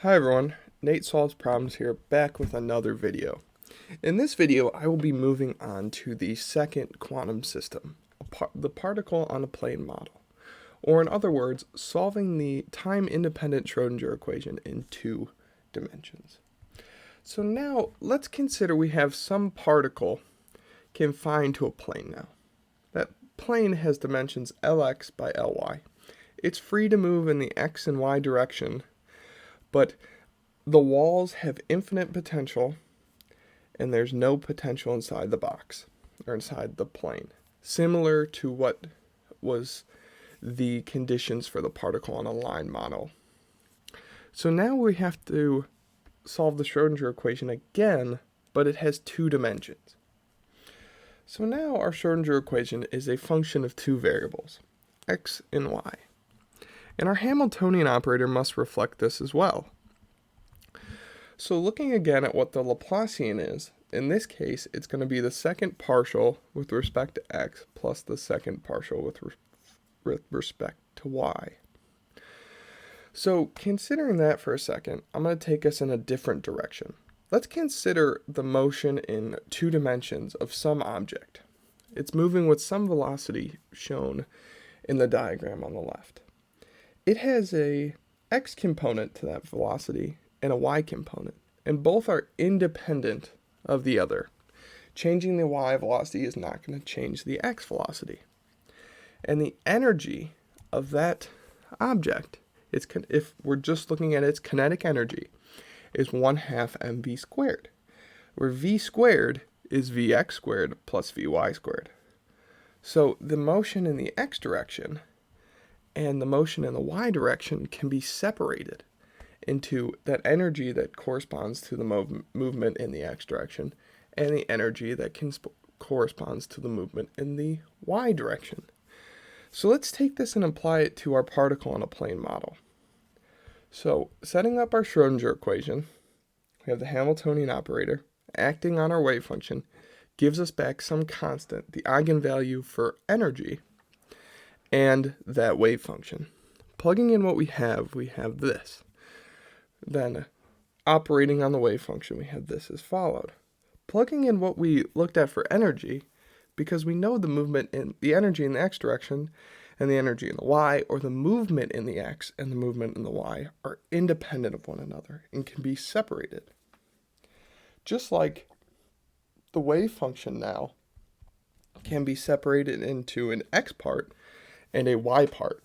Hi everyone, Nate Solves Problems here, back with another video. In this video, I will be moving on to the second quantum system, the particle on a plane model. Or in other words, solving the time-independent Schrodinger equation in 2 dimensions. So now, let's consider we have some particle confined to a plane now. That plane has dimensions Lx by Ly. It's free to move in the x and y direction, but the walls have infinite potential, and there's no potential inside the box, or inside the plane. Similar to what was the conditions for the particle on a line model. So now we have to solve the Schrodinger equation again, but it has 2 dimensions. So now our Schrodinger equation is a function of 2 variables, x and y. And our Hamiltonian operator must reflect this as well. So looking again at what the Laplacian is, in this case, it's going to be the second partial with respect to x plus the second partial with respect to y. So considering that for a second, I'm going to take us in a different direction. Let's consider the motion in 2 dimensions of some object. It's moving with some velocity shown in the diagram on the left. It has a x component to that velocity and a y component, and both are independent of the other. Changing the y velocity is not going to change the x velocity. And the energy of that object, if we're just looking at its kinetic energy, is 1/2 mv squared, where v squared is vx squared plus vy squared. So the motion in the x direction and the motion in the y direction can be separated into that energy that corresponds to the movement in the x direction and the energy that corresponds to the movement in the y direction. So let's take this and apply it to our particle on a plane model. So setting up our Schrodinger equation, we have the Hamiltonian operator acting on our wave function, gives us back some constant, the eigenvalue for energy, and that wave function. Plugging in what we have this. Then, operating on the wave function, we have this as followed. Plugging in what we looked at for energy, because we know the movement in the energy in the x direction and the energy in the y, or the movement in the x and the movement in the y, are independent of one another and can be separated. Just like the wave function now can be separated into an x part and a y part,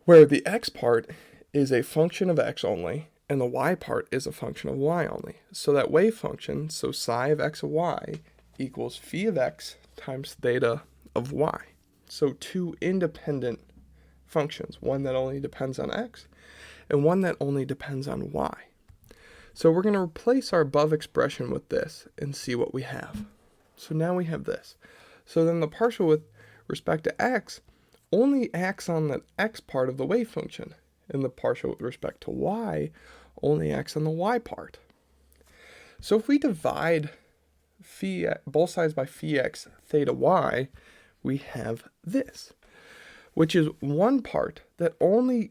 where the x part is a function of x only and the y part is a function of y only. So that wave function, so psi of x of y, equals phi of x times theta of y. So 2 independent functions, one that only depends on x and one that only depends on y. So we're going to replace our above expression with this and see what we have. So now we have this. So then the partial with respect to x only acts on the x part of the wave function, and the partial with respect to y only acts on the y part. So if we divide both sides by phi x theta y, we have this, which is one part that only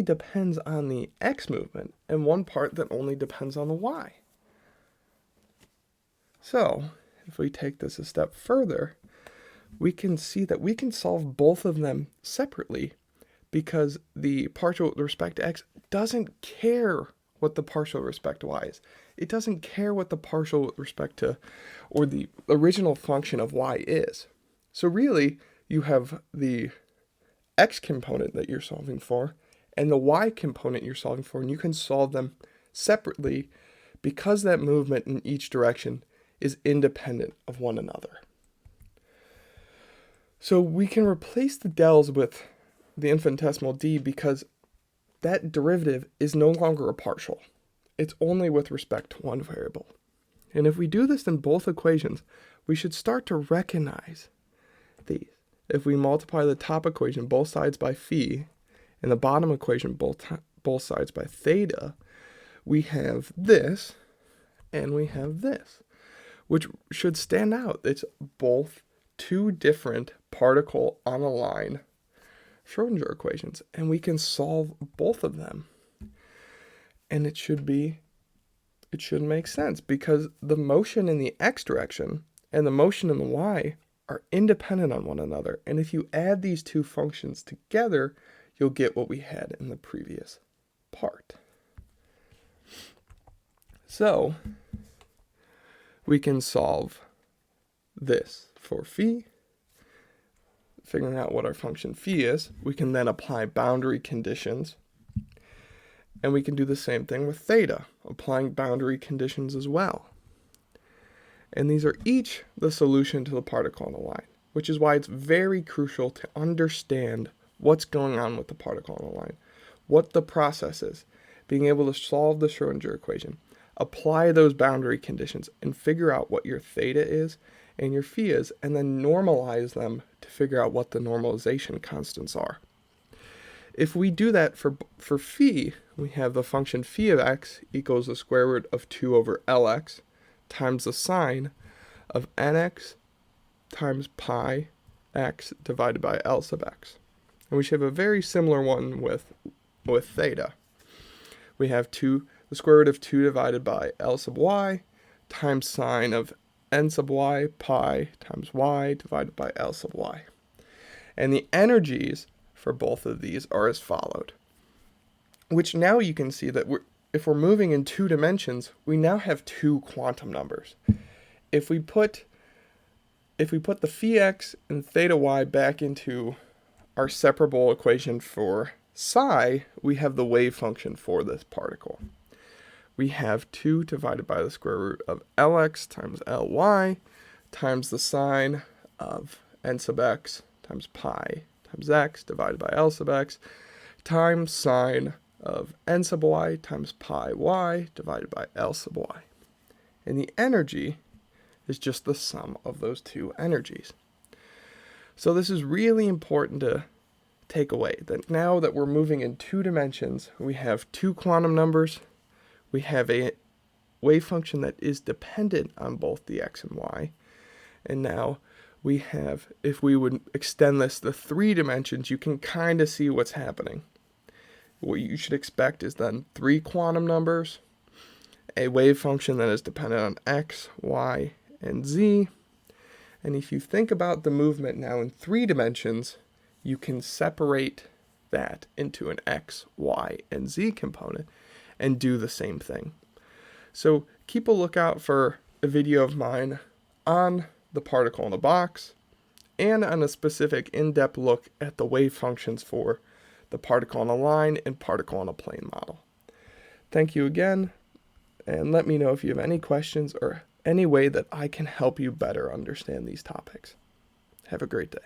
depends on the x movement and one part that only depends on the y. So if we take this a step further, we can see that we can solve both of them separately, because the partial with respect to x doesn't care what the partial with respect to y is. It doesn't care what the partial with respect to, or the original function of y is. So really, you have the x component that you're solving for and the y component you're solving for, and you can solve them separately because that movement in each direction is independent of one another. So we can replace the del's with the infinitesimal d because that derivative is no longer a partial. It's only with respect to one variable. And if we do this in both equations, we should start to recognize these. If we multiply the top equation both sides by phi and the bottom equation both sides by theta, we have this and we have this, which should stand out. It's both 2 different particle on a line Schrodinger equations, and we can solve both of them. And it should make sense because the motion in the x direction and the motion in the y are independent on one another. And if you add these two functions together, you'll get what we had in the previous part. So we can solve this for phi. Figuring out what our function phi is, we can then apply boundary conditions. And we can do the same thing with theta, applying boundary conditions as well. And these are each the solution to the particle on the line, which is why it's very crucial to understand what's going on with the particle on the line, what the process is, being able to solve the Schrodinger equation, apply those boundary conditions, and figure out what your theta is and your phi is, and then normalize them to figure out what the normalization constants are. If we do that for phi, we have the function phi of x equals the square root of 2 over Lx times the sine of nx times pi x divided by L sub x. And we should have a very similar one with theta. We have the square root of 2 divided by L sub y times sine of n sub y pi times y divided by L sub y. And the energies for both of these are as followed, which now you can see that if we're moving in 2 dimensions, we now have 2 quantum numbers. If we put the phi x and theta y back into our separable equation for psi, we have the wave function for this particle. We have 2 divided by the square root of Lx times Ly times the sine of n sub x times pi times x divided by L sub x times sine of n sub y times pi y divided by L sub y. And the energy is just the sum of those 2 energies. So this is really important to take away, that now that we're moving in 2 dimensions, we have 2 quantum numbers, we have a wave function that is dependent on both the x and y, and now we have, if we would extend this to 3 dimensions, you can kind of see what's happening. What you should expect is then 3 quantum numbers, a wave function that is dependent on x, y, and z. And if you think about the movement now in 3 dimensions, you can separate that into an x, y, and z component and do the same thing. So keep a lookout for a video of mine on the particle in a box and on a specific in-depth look at the wave functions for the particle on a line and particle on a plane model. Thank you again, and let me know if you have any questions or any way that I can help you better understand these topics. Have a great day.